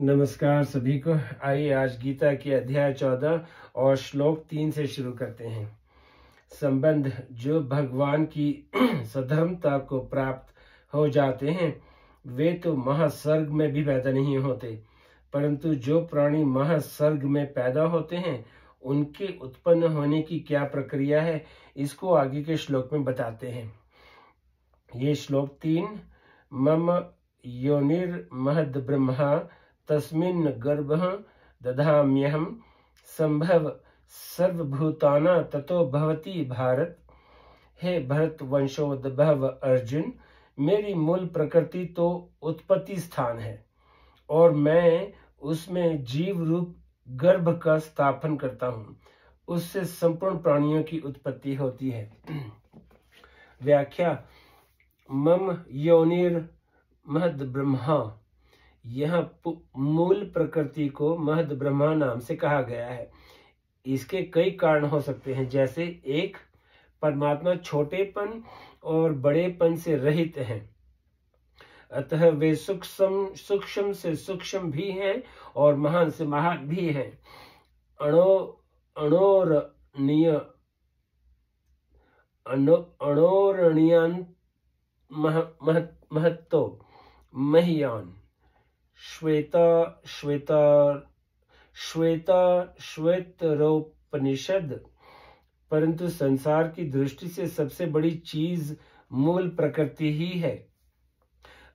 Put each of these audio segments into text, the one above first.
नमस्कार सभी को। आइए आज गीता के अध्याय 14 और श्लोक 3 से शुरू करते हैं। संबंध जो भगवान की सधर्मता को प्राप्त हो जाते हैं वे तो महासर्ग में भी पैदा नहीं होते, परंतु जो प्राणी महासर्ग में पैदा होते हैं उनके उत्पन्न होने की क्या प्रक्रिया है, इसको आगे के श्लोक में बताते हैं। ये श्लोक 3। मम योनिर्महद् ब्रह्मा तस्मिन् गर्भः दधाम्यहं संभव सर्वभूतानां ततो भवति भारत। हे भरत वंशोद्भव अर्जुन, मेरी मूल प्रकृति तो उत्पत्ति स्थान है और मैं उसमें जीव रूप गर्भ का स्थापन करता हूँ। उससे संपूर्ण प्राणियों की उत्पत्ति होती है। व्याख्या। मम योनिर महद ब्रह्मा, यह मूल प्रकृति को महद ब्रह्मा नाम से कहा गया है। इसके कई कारण हो सकते हैं, जैसे 1, परमात्मा छोटेपन और बड़ेपन से रहित हैं, अतः वे सूक्ष्म से सूक्ष्म भी हैं और महान से महान भी हैं। अणोरणीयान महत्तो महियान। श्वेतरोपनिषद। परंतु संसार की दृष्टि से सबसे बड़ी चीज मूल प्रकृति ही है,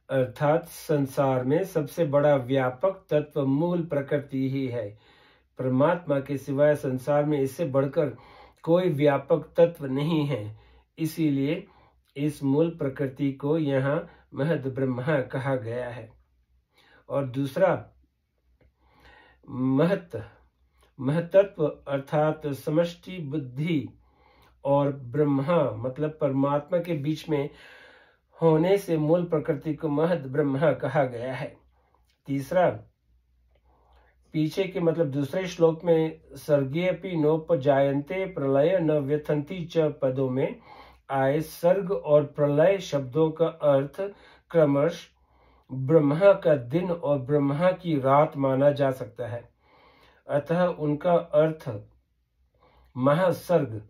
अर्थात संसार में सबसे बड़ा व्यापक तत्व मूल प्रकृति ही है। परमात्मा के सिवाय संसार में इससे बढ़कर कोई व्यापक तत्व नहीं है, इसीलिए इस मूल प्रकृति को यहाँ महद ब्रह्मा कहा गया है। और दूसरा, महतत्व अर्थात समष्टि बुद्धि और ब्रह्मा मतलब परमात्मा के बीच में होने से मूल प्रकृति को महद ब्रह्मा कहा गया है। तीसरा, पीछे के मतलब दूसरे श्लोक में सर्गेऽपि नोपजायन्ते प्रलय न व्यथन्ति च पदों में आए सर्ग और प्रलय शब्दों का अर्थ क्रमश ब्रह्मा का दिन और ब्रह्मा की रात माना जा सकता है। अतः उनका अर्थ महासर्ग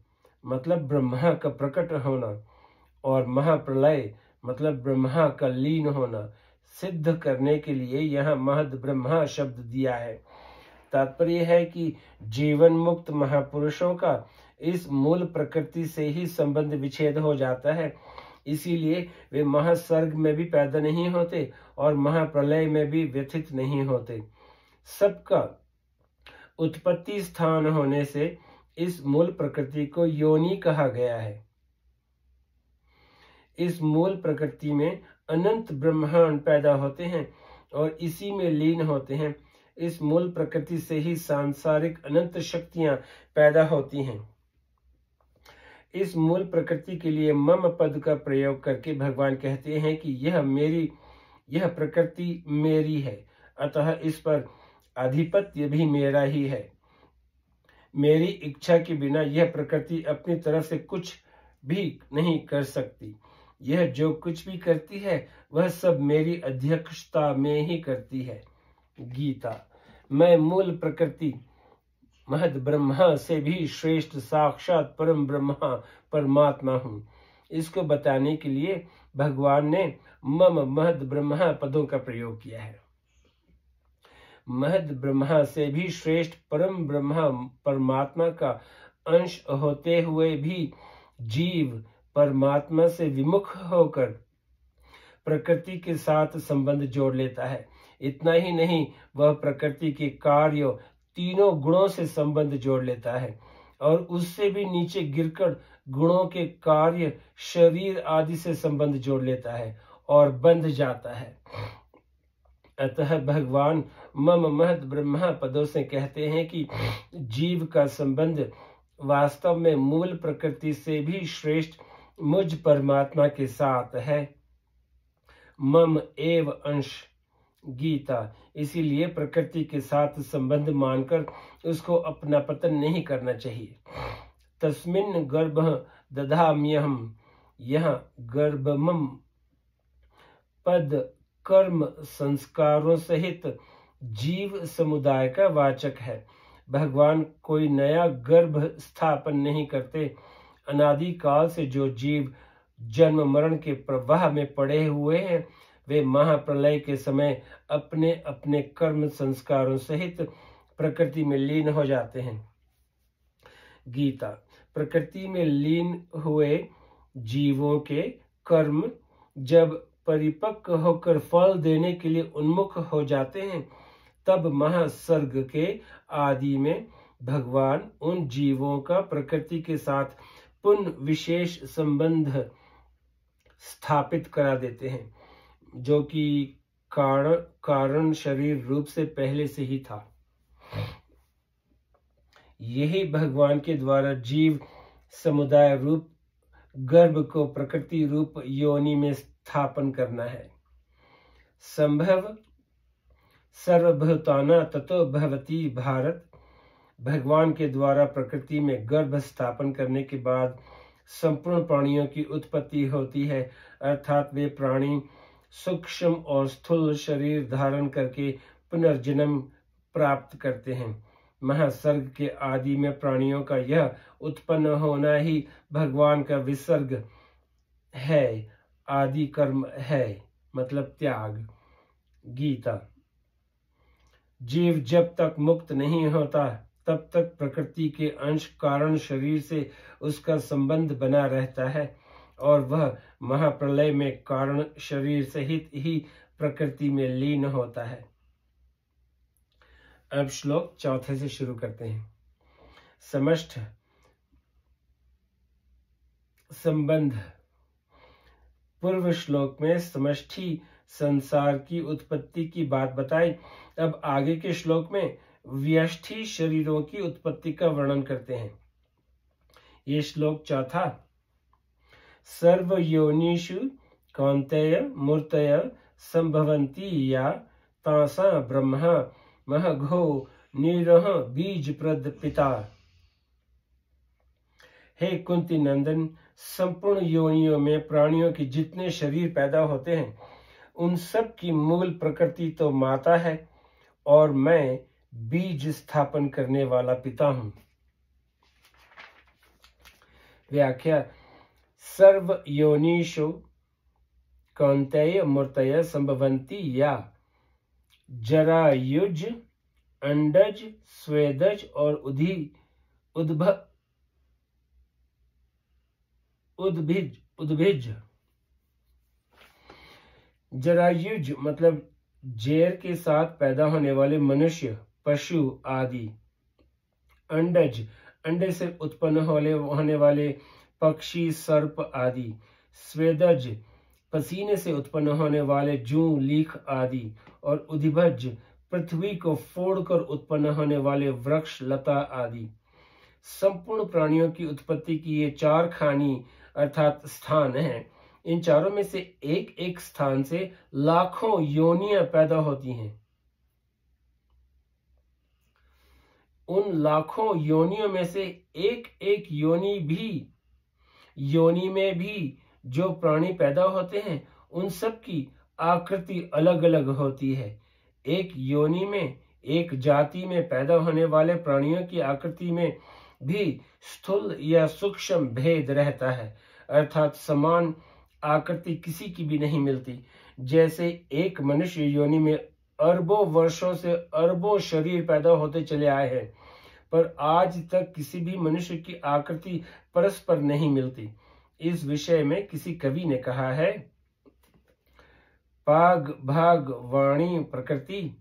मतलब ब्रह्मा का प्रकट होना और महाप्रलय मतलब ब्रह्मा का लीन होना सिद्ध करने के लिए यह महद ब्रह्मा शब्द दिया है। तात्पर्य है कि जीवन मुक्त महापुरुषों का इस मूल प्रकृति से ही संबंध विच्छेद हो जाता है, इसीलिए वे महासर्ग में भी पैदा नहीं होते और महाप्रलय में भी व्यथित नहीं होते। सबका उत्पत्ति स्थान होने से इस मूल प्रकृति को योनि कहा गया है। इस मूल प्रकृति में अनंत ब्रह्मांड पैदा होते हैं और इसी में लीन होते हैं। इस मूल प्रकृति से ही सांसारिक अनंत शक्तियां पैदा होती हैं। इस मूल प्रकृति के लिए मम पद का प्रयोग करके भगवान कहते हैं कि यह प्रकृति मेरी है, अतः इस पर आधिपत्य भी मेरा ही है। मेरी इच्छा के बिना यह प्रकृति अपनी तरफ से कुछ भी नहीं कर सकती। यह जो कुछ भी करती है वह सब मेरी अध्यक्षता में ही करती है। गीता। मैं मूल प्रकृति महद ब्रह्मा से भी श्रेष्ठ साक्षात परम ब्रह्मा परमात्मा हूँ। इसको बताने के लिए भगवान ने मम महद ब्रह्मा पदों का प्रयोग किया है। महद ब्रह्मा से भी श्रेष्ठ परम ब्रह्मा परमात्मा का अंश होते हुए भी जीव परमात्मा से विमुख होकर प्रकृति के साथ संबंध जोड़ लेता है। इतना ही नहीं, वह प्रकृति के कार्यों तीनों गुणों से संबंध जोड़ लेता है और उससे भी नीचे गिरकर गुणों के कार्य शरीर आदि से संबंध जोड़ लेता है और बंध जाता है। अतः भगवान मम महद ब्रह्मा पदों से कहते हैं कि जीव का संबंध वास्तव में मूल प्रकृति से भी श्रेष्ठ मुझ परमात्मा के साथ है। मम एव अंश। गीता। इसीलिए प्रकृति के साथ संबंध मानकर उसको अपना पतन नहीं करना चाहिए। तस्मिन् गर्भः दधाम्यहम्, यह गर्भमम पद कर्म संस्कारों सहित जीव समुदाय का वाचक है। भगवान कोई नया गर्भ स्थापन नहीं करते। अनादि काल से जो जीव जन्म मरण के प्रवाह में पड़े हुए हैं, वे महाप्रलय के समय अपने अपने कर्म संस्कारों सहित प्रकृति में लीन हो जाते हैं। गीता। प्रकृति में लीन हुए जीवों के कर्म जब परिपक्व होकर फल देने के लिए उन्मुख हो जाते हैं, तब महासर्ग के आदि में भगवान उन जीवों का प्रकृति के साथ पुनः विशेष संबंध स्थापित करा देते हैं, जो कि कारण शरीर रूप से पहले से ही था। यही भगवान के द्वारा जीव समुदाय रूप गर्भ को प्रकृति रूप योनि में स्थापन करना है। संभव सर्वभूताना ततो भवति भारत। भगवान के द्वारा प्रकृति में गर्भ स्थापन करने के बाद संपूर्ण प्राणियों की उत्पत्ति होती है, अर्थात वे प्राणी सूक्ष्म और स्थूल शरीर धारण करके पुनर्जन्म प्राप्त करते हैं। महासर्ग के आदि में प्राणियों का यह उत्पन्न होना ही भगवान का विसर्ग है, आदि कर्म है, मतलब त्याग। गीता। जीव जब तक मुक्त नहीं होता तब तक प्रकृति के अंश कारण शरीर से उसका संबंध बना रहता है और वह महाप्रलय में कारण शरीर सहित ही प्रकृति में लीन होता है। अब श्लोक 4 से शुरू करते हैं। समष्ट संबंध। पूर्व श्लोक में समष्टि संसार की उत्पत्ति की बात बताई। अब आगे के श्लोक में व्यष्टि शरीरों की उत्पत्ति का वर्णन करते हैं। ये श्लोक 4। सर्व योनिषु कौन्तेय मूर्तय संभवन्ति या तासा ब्रह्मा महघो निरह बीज प्रद पिता। हे कुंती नंदन, संपूर्ण योनियों में प्राणियों के जितने शरीर पैदा होते हैं, उन सब की मूल प्रकृति तो माता है और मैं बीज स्थापन करने वाला पिता हूं। व्याख्या। सर्व योनिषु कौन्तेय मूर्तय संभवन्ति या जरायुज, अंडज, स्वेदज और उद्भिज। जरायुज मतलब जेर के साथ पैदा होने वाले मनुष्य, पशु आदि। अंडज, अंडे से उत्पन्न होने वाले पक्षी, सर्प आदि। स्वेदज, पसीने से उत्पन्न होने वाले जूं, लीख आदि। और उद्भिज, पृथ्वी को फोड़कर उत्पन्न होने वाले वृक्ष, लता आदि। संपूर्ण प्राणियों की उत्पत्ति की ये 4 खानी अर्थात स्थान हैं। इन चारों में से एक एक स्थान से लाखों योनियां पैदा होती हैं। उन लाखों योनियों में से एक एक योनि में भी जो प्राणी पैदा होते हैं, उन सब की आकृति अलग अलग होती है। एक योनि में, एक जाति में पैदा होने वाले प्राणियों की आकृति में भी स्थूल या सूक्ष्म भेद रहता है, अर्थात समान आकृति किसी की भी नहीं मिलती। जैसे एक मनुष्य योनि में अरबों वर्षों से अरबों शरीर पैदा होते चले आए हैं, पर आज तक किसी भी मनुष्य की आकृति परस्पर नहीं मिलती। इस विषय में किसी कवि ने कहा है, पाग भाग वाणी प्रकृति,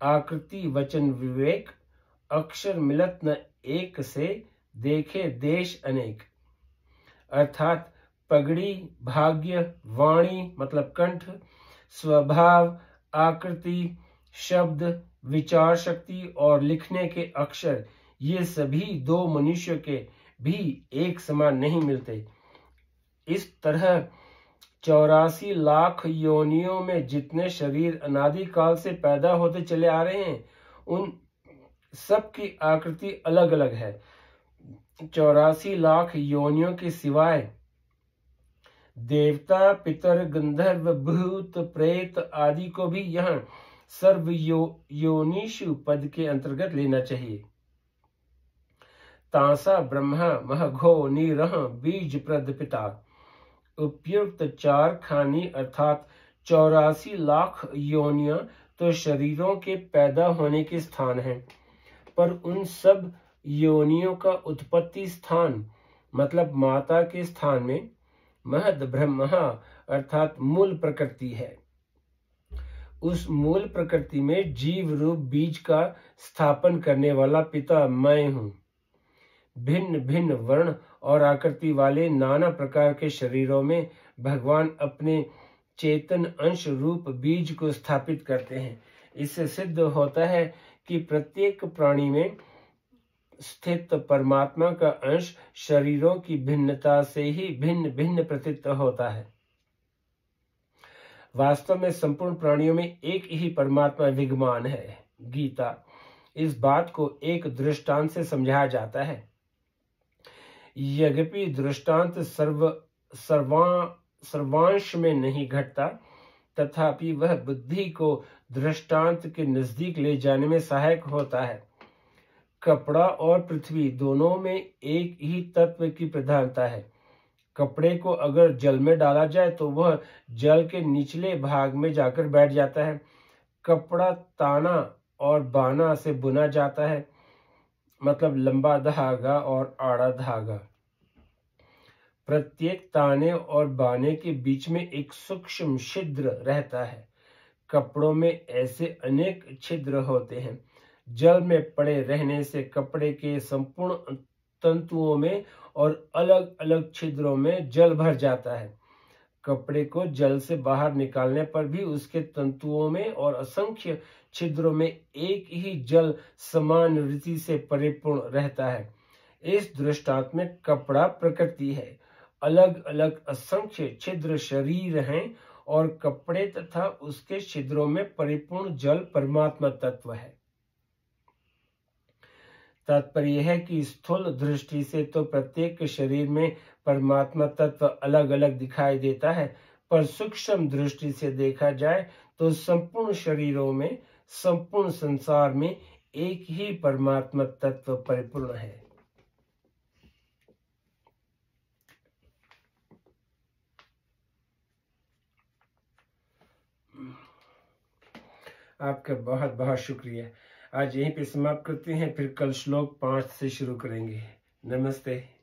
आकृति वचन विवेक, अक्षर मिलत न एक से, देखे देश अनेक। अर्थात पगड़ी, भाग्य, वाणी मतलब कंठ, स्वभाव, आकृति, शब्द, विचार शक्ति और लिखने के अक्षर, ये सभी 2 मनुष्यों के भी एक समान नहीं मिलते। इस तरह 84 लाख योनियों में जितने शरीर अनादि काल से पैदा होते चले आ रहे हैं, उन सब की आकृति अलग अलग है। 84 लाख योनियों के सिवाय देवता, पितर, गंधर्व, भूत, प्रेत आदि को भी यहाँ सर्वयोनिषु पद के अंतर्गत लेना चाहिए। तांसा ब्रह्मा महघो निरह बीज प्रद पिता। उपयुक्त 4 खानी अर्थात 84 लाख योनियां तो शरीरों के पैदा होने के स्थान हैं, पर उन सब योनियों का उत्पत्ति स्थान मतलब माता के स्थान में महद ब्रह्मा अर्थात मूल प्रकृति है। उस मूल प्रकृति में जीव रूप बीज का स्थापन करने वाला पिता मैं हूं। भिन्न भिन्न वर्ण और आकृति वाले नाना प्रकार के शरीरों में भगवान अपने चेतन अंश रूप बीज को स्थापित करते हैं। इससे सिद्ध होता है कि प्रत्येक प्राणी में स्थित परमात्मा का अंश शरीरों की भिन्नता से ही भिन्न भिन्न प्रतीत होता है। वास्तव में संपूर्ण प्राणियों में एक ही परमात्मा विद्यमान है। गीता इस बात को एक दृष्टांत से समझाया जाता है। यद्यपि दृष्टांत सर्वांश में नहीं घटता, तथापि वह बुद्धि को दृष्टांत के नजदीक ले जाने में सहायक होता है। कपड़ा और पृथ्वी दोनों में एक ही तत्व की प्रधानता है। कपड़े को अगर जल में डाला जाए तो वह जल के निचले भाग में जाकर बैठ जाता है। कपड़ा ताना और बाना से बुना जाता है, मतलब लंबा धागा और आड़ा धागा। प्रत्येक ताने और बाने के बीच में एक सूक्ष्म छिद्र रहता है। कपड़ों में ऐसे अनेक छिद्र होते हैं। जल में पड़े रहने से कपड़े के संपूर्ण तंतुओं में और अलग अलग छिद्रों में जल भर जाता है। कपड़े को जल से बाहर निकालने पर भी उसके तंतुओं में और असंख्य छिद्रों में एक ही जल समान रीति से परिपूर्ण रहता है। इस दृष्टांत में कपड़ा प्रकृति है, अलग अलग असंख्य छिद्र शरीर हैं और कपड़े तथा उसके छिद्रों में परिपूर्ण जल परमात्मा तत्व है। तात्पर्य यह है कि स्थूल दृष्टि से तो प्रत्येक शरीर में परमात्मा तत्व अलग अलग दिखाई देता है, पर सूक्ष्म दृष्टि से देखा जाए तो संपूर्ण शरीरों में, संपूर्ण संसार में एक ही परमात्मा तत्व परिपूर्ण है। आपका बहुत बहुत शुक्रिया। आज यहीं पे समाप्त करते हैं, फिर कल श्लोक 5 से शुरू करेंगे। नमस्ते।